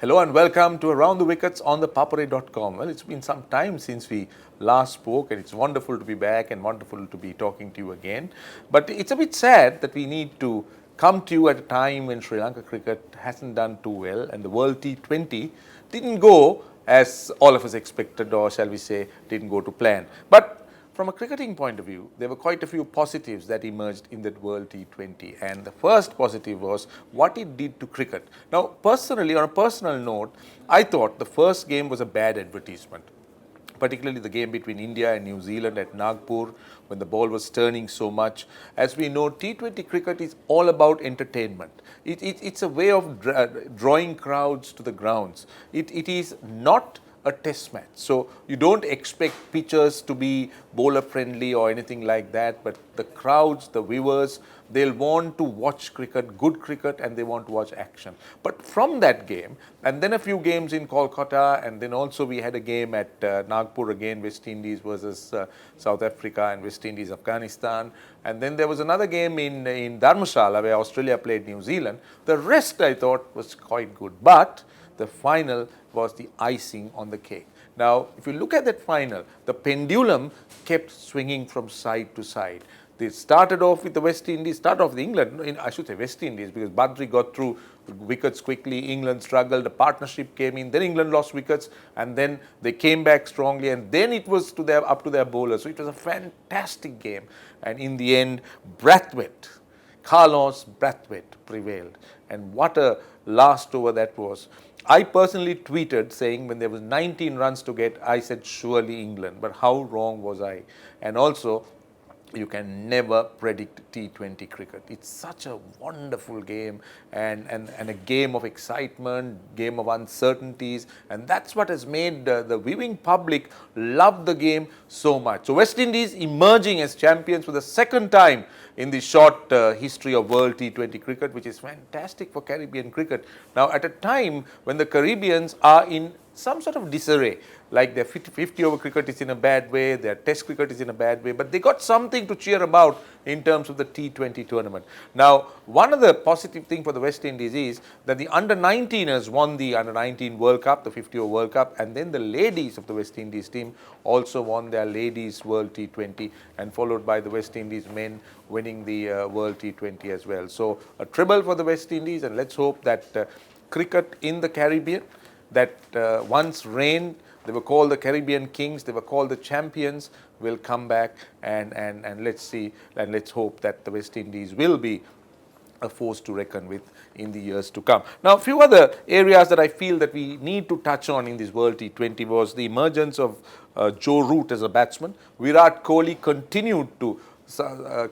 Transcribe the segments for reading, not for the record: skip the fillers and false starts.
Hello and welcome to Around the Wickets on ThePapare.com. Well, it's been some time since we last spoke, and it's wonderful to be back and wonderful to be talking to you again. But it's a bit sad that we need to come to you at a time when Sri Lanka cricket hasn't done too well and the World T20 didn't go as all of us expected, or shall we say, didn't go to plan. But from a cricketing point of view, there were quite a few positives that emerged in that World T20, and the first positive was what it did to cricket. Now, personally, on a personal note, I thought the first game was a bad advertisement, particularly the game between India and New Zealand at Nagpur, when the ball was turning so much. As we know, T20 cricket is all about entertainment. It's a way of drawing crowds to the grounds. It is not a test match. So you don't expect pitchers to be bowler friendly or anything like that, but the crowds, the viewers, they'll want to watch cricket, good cricket, and they want to watch action. But from that game, and then a few games in Kolkata, and then also we had a game at Nagpur again, West Indies versus South Africa and West Indies, Afghanistan. And then there was another game in Dharmashala where Australia played New Zealand. The rest I thought was quite good. But the final was the icing on the cake. Now, if you look at that final, the pendulum kept swinging from side to side. They started off with the West Indies, started off with England, I should say West Indies, because Badri got through wickets quickly, England struggled, the partnership came in, then England lost wickets, and then they came back strongly, and then it was up to their bowlers. So it was a fantastic game, and in the end, Carlos Brathwaite prevailed, and what a last over that was. I personally tweeted saying when there was 19 runs to get, I said surely England, but how wrong was I? And also, you can never predict T20 cricket. It's such a wonderful game and a game of excitement, game of uncertainties, and that's what has made the viewing public love the game so much. So West Indies emerging as champions for the second time in the short history of World T20 cricket, which is fantastic for Caribbean cricket. Now, at a time when the Caribbeans are in some sort of disarray, like their 50-over cricket is in a bad way, their test cricket is in a bad way, but they got something to cheer about in terms of the T20 tournament. Now, one of the positive things for the West Indies is that the under-19ers won the under-19 World Cup, the 50-over World Cup, and then the ladies of the West Indies team also won their ladies World T20, and followed by the West Indies men winning the World T20 as well. So, a treble for the West Indies, and let's hope that cricket in the Caribbean, that once reigned, they were called the Caribbean Kings, they were called the champions, will come back, and let's see, and let's hope that the West Indies will be a force to reckon with in the years to come. Now, a few other areas that I feel that we need to touch on in this World T20 was the emergence of Joe Root as a batsman. Virat Kohli continued to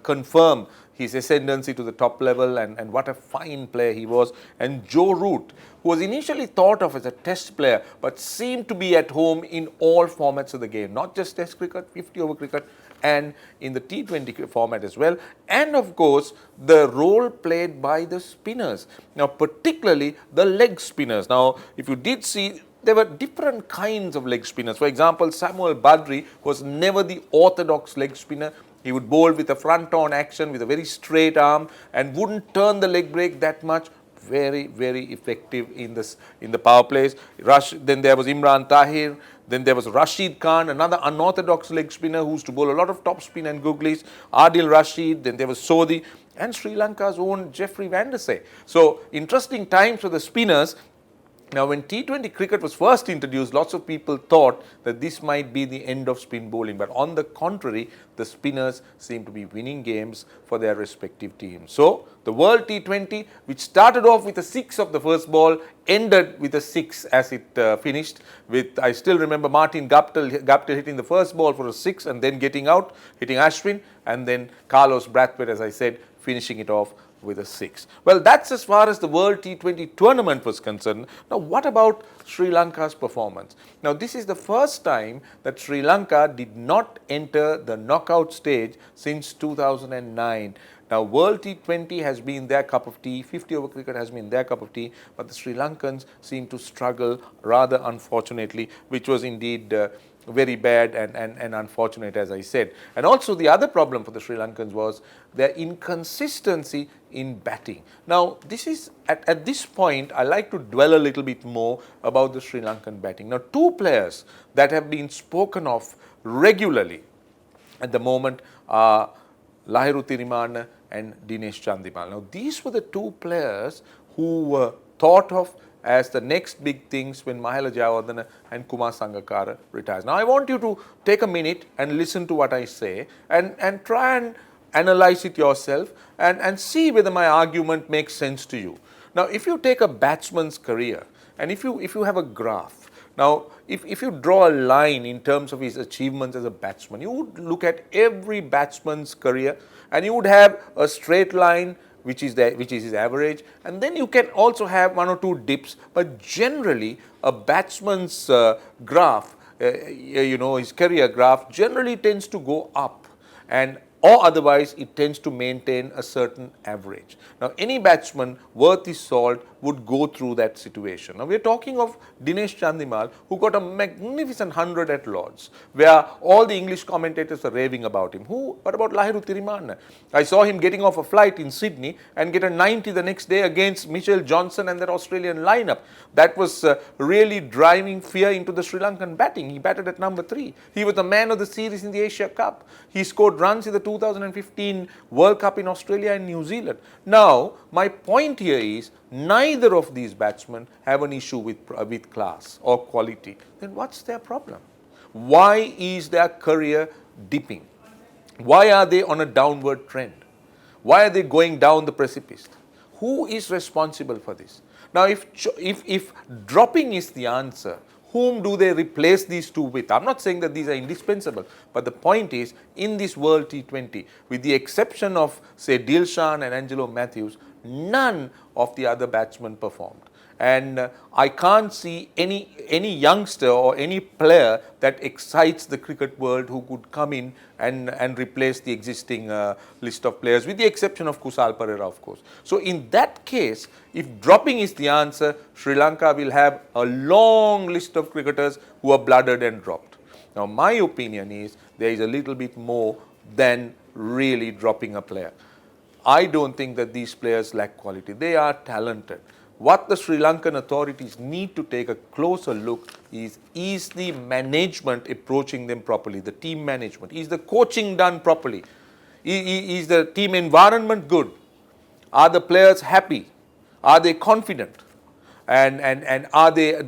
confirm his ascendancy to the top level, and what a fine player he was. And Joe Root, who was initially thought of as a test player, but seemed to be at home in all formats of the game, not just test cricket, 50-over cricket, and in the T20 format as well. And of course, the role played by the spinners. Now, particularly the leg spinners. Now, if you did see, there were different kinds of leg spinners. For example, Samuel Badri was never the orthodox leg spinner. He would bowl with a front-on action with a very straight arm and wouldn't turn the leg break that much. Very, very effective in the power plays. Then there was Imran Tahir. Then there was Rashid Khan, another unorthodox leg spinner who used to bowl a lot of top spin and googlies. Adil Rashid. Then there was Sodhi, and Sri Lanka's own Jeffrey van der Sey. So interesting times for the spinners. Now, when T20 cricket was first introduced, lots of people thought that this might be the end of spin bowling. But on the contrary, the spinners seem to be winning games for their respective teams. So, the World T20, which started off with a 6 of the first ball, ended with a 6 as it finished. With, I still remember Martin Guptill hitting the first ball for a 6 and then getting out, hitting Ashwin, and then Carlos Brathwaite, as I said, finishing it off with a 6. Well, that's as far as the World T20 tournament was concerned. Now, what about Sri Lanka's performance? Now, this is the first time that Sri Lanka did not enter the knockout stage since 2009. Now, World T20 has been their cup of tea, 50-over cricket has been their cup of tea, but the Sri Lankans seem to struggle rather unfortunately, which was indeed very bad and unfortunate, as I said. And also the other problem for the Sri Lankans was their inconsistency in batting. Now, this is at this point, I like to dwell a little bit more about the Sri Lankan batting. Now, two players that have been spoken of regularly at the moment are Lahiru Thirimanne and Dinesh Chandimal. Now, these were the two players who were thought of as the next big things when Mahela Jayawardene and Kumar Sangakkara retires. Now, I want you to take a minute and listen to what I say and try and analyze it yourself and see whether my argument makes sense to you. Now, if you take a batsman's career and if you have a graph, now if you draw a line in terms of his achievements as a batsman, you would look at every batsman's career and you would have a straight line which is his average, and then you can also have one or two dips, but generally a batsman's graph, his career graph generally tends to go up, and or otherwise it tends to maintain a certain average. Now, any batsman worth his salt would go through that situation. Now, we are talking of Dinesh Chandimal, who got a magnificent 100 at Lords, where all the English commentators are raving about him. What about Lahiru Thirimanne? I saw him getting off a flight in Sydney and get a 90 the next day against Mitchell Johnson and their Australian lineup. That was really driving fear into the Sri Lankan batting. He batted at number 3. He was the man of the series in the Asia Cup. He scored runs in the 2015 World Cup in Australia and New Zealand. Now, my point here is neither of these batsmen have an issue with class or quality. Then what's their problem? Why is their career dipping? Why are they on a downward trend? Why are they going down the precipice? Who is responsible for this? Now, if dropping is the answer, whom do they replace these two with? I'm not saying that these are indispensable, but the point is, in this World T20, with the exception of, say, Dilshan and Angelo Matthews, none of the other batsmen performed. And I can't see any youngster or any player that excites the cricket world who could come in and replace the existing list of players, with the exception of Kusal Perera, of course. So in that case, if dropping is the answer, Sri Lanka will have a long list of cricketers who are blooded and dropped. Now, my opinion is there is a little bit more than really dropping a player. I don't think that these players lack quality. They are talented. What the Sri Lankan authorities need to take a closer look is the management approaching them properly, the team management? Is the coaching done properly? Is the team environment good? Are the players happy? Are they confident? And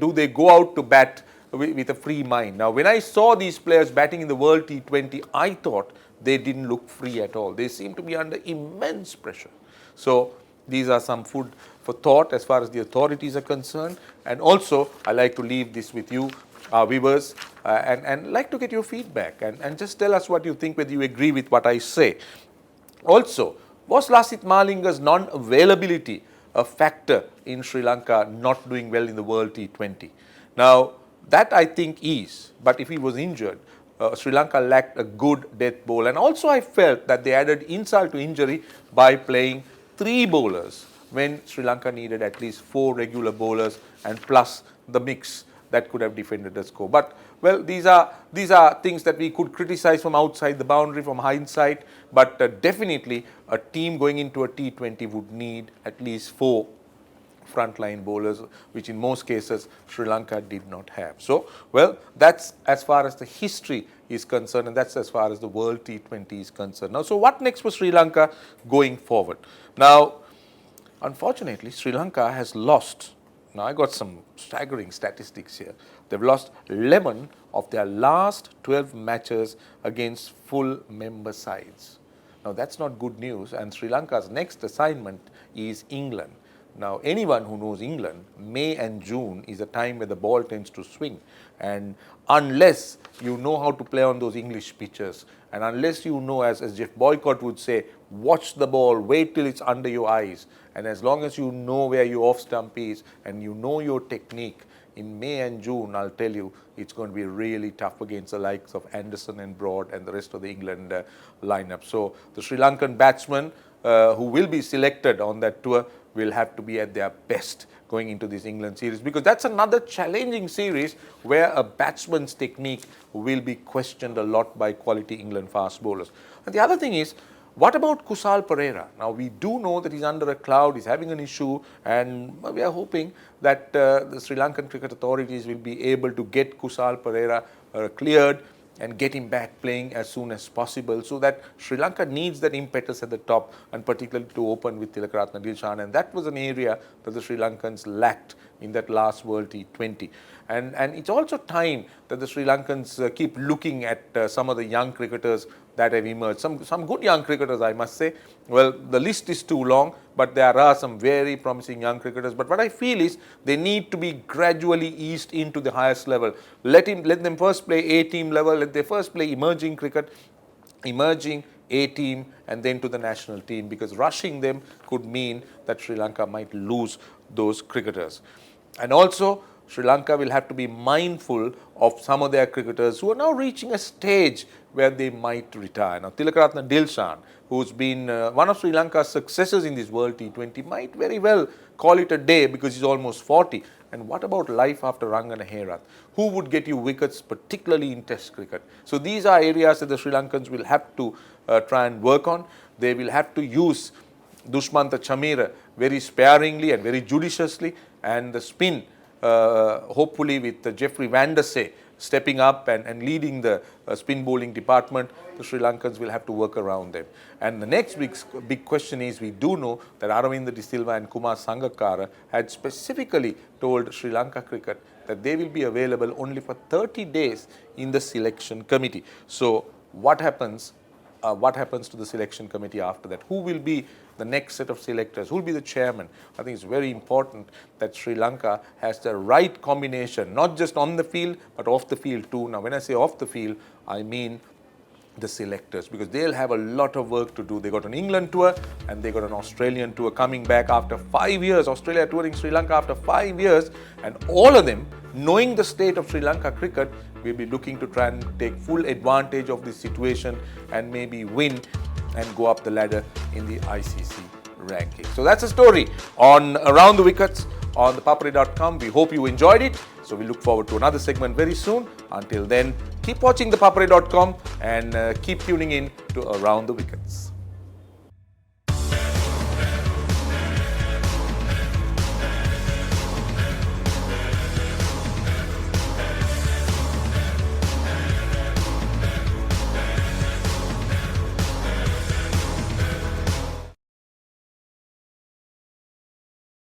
do they go out to bat with a free mind? Now, when I saw these players batting in the World T20, I thought they didn't look free at all. They seem to be under immense pressure. So these are some food for thought as far as the authorities are concerned. And also, I like to leave this with you, our viewers, and like to get your feedback and just tell us what you think, whether you agree with what I say. Also, was Lasith Malinga's non-availability a factor in Sri Lanka not doing well in the World T20? Now, that I think is, but if he was injured, Sri Lanka lacked a good death bowl. And also I felt that they added insult to injury by playing 3 bowlers when Sri Lanka needed at least 4 regular bowlers and plus the mix that could have defended the score. But, well, these are things that we could criticize from outside the boundary, from hindsight, but definitely a team going into a T20 would need at least 4 frontline bowlers, which in most cases Sri Lanka did not have. So, well, that's as far as the history is concerned, and that's as far as the World T20 is concerned. Now, so what next for Sri Lanka going forward? Now, unfortunately, Sri Lanka has lost. Now, I got some staggering statistics here. They've lost 11 of their last 12 matches against full member sides. Now, that's not good news, and Sri Lanka's next assignment is England. Now, anyone who knows England, May and June is a time where the ball tends to swing, and unless you know how to play on those English pitches, and unless you know, as Jeff Boycott would say, watch the ball, wait till it's under your eyes, and as long as you know where your off stump is and you know your technique, in May and June, I'll tell you, it's going to be really tough against the likes of Anderson and Broad and the rest of the England lineup. So the Sri Lankan batsmen who will be selected on that tour will have to be at their best going into this England series, because that's another challenging series where a batsman's technique will be questioned a lot by quality England fast bowlers. And the other thing is, what about Kusal Perera? Now, we do know that he's under a cloud, he's having an issue, and we are hoping that the Sri Lankan cricket authorities will be able to get Kusal Perera cleared and get him back playing as soon as possible, so that Sri Lanka needs that impetus at the top, and particularly to open with Tilakaratne Dilshan, and that was an area that the Sri Lankans lacked in that last World T20. And it's also time that the Sri Lankans keep looking at some of the young cricketers that have emerged. Some good young cricketers, I must say. Well, the list is too long, but there are some very promising young cricketers. But what I feel is they need to be gradually eased into the highest level. Let them first play A-team level, let them first play emerging cricket, emerging A-team, and then to the national team, because rushing them could mean that Sri Lanka might lose those cricketers. And also, Sri Lanka will have to be mindful of some of their cricketers who are now reaching a stage where they might retire. Now, Tilakaratne Dilshan, who's been one of Sri Lanka's successors in this World T20, might very well call it a day because he's almost 40. And what about life after Rangana Herath? Who would get you wickets, particularly in Test cricket? So these are areas that the Sri Lankans will have to try and work on. They will have to use Dushmantha Chamira very sparingly and very judiciously, and the spin, hopefully with Jeffrey Van der Sey stepping up and leading the spin bowling department, the Sri Lankans will have to work around them. And the next big question is, we do know that Aravinda De Silva and Kumar Sangakkara had specifically told Sri Lanka cricket that they will be available only for 30 days in the selection committee. So what happens to the selection committee after that? Who will be the next set of selectors? Who will be the chairman? I think it's very important that Sri Lanka has the right combination, not just on the field, but off the field too. Now, when I say off the field, I mean the selectors, because they'll have a lot of work to do. They got an England tour and they got an Australian tour coming back after 5 years. Australia touring Sri Lanka after 5 years, and all of them, knowing the state of Sri Lanka cricket, will be looking to try and take full advantage of this situation and maybe win and go up the ladder in the ICC ranking. So that's a story on Around the Wickets on ThePapare.com. We hope you enjoyed it. So we look forward to another segment very soon. Until then, keep watching ThePapare.com and keep tuning in to Around the Wickets.